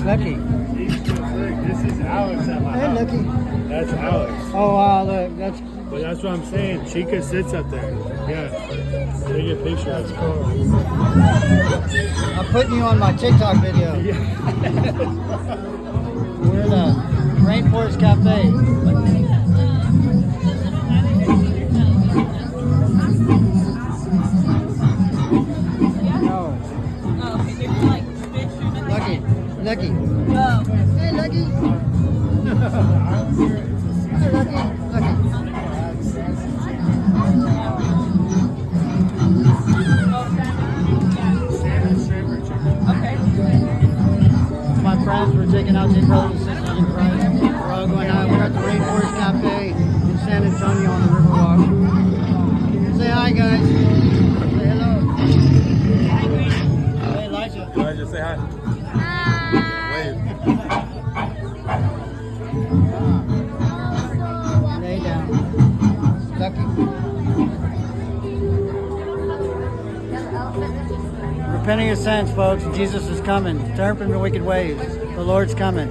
Lucky. This is Alex at my Hey, house. Lucky. That's Alex. Oh, wow, look, that's But that's what I'm saying. Chica sits up there. Yeah. Take a picture. that's cool. I'm putting you on my TikTok video. Yeah. We're at a Rainforest Cafe. No. Oh, okay, there's like fish or nothing. Lucky. Lucky. Oh. Hey, Lucky. Hey, Lucky. Lucky. Okay. My friends were taking out their brothers and sisters in Christ. We're all going out. We're at the Rainforest Cafe in San Antonio on the Riverwalk. Say hi, guys. Say hello. Hey, Elijah. Elijah, say hi. Wave. Lay down. Lucky. Repent of your sins, folks. Jesus is coming. Turn from your wicked ways. The Lord's coming.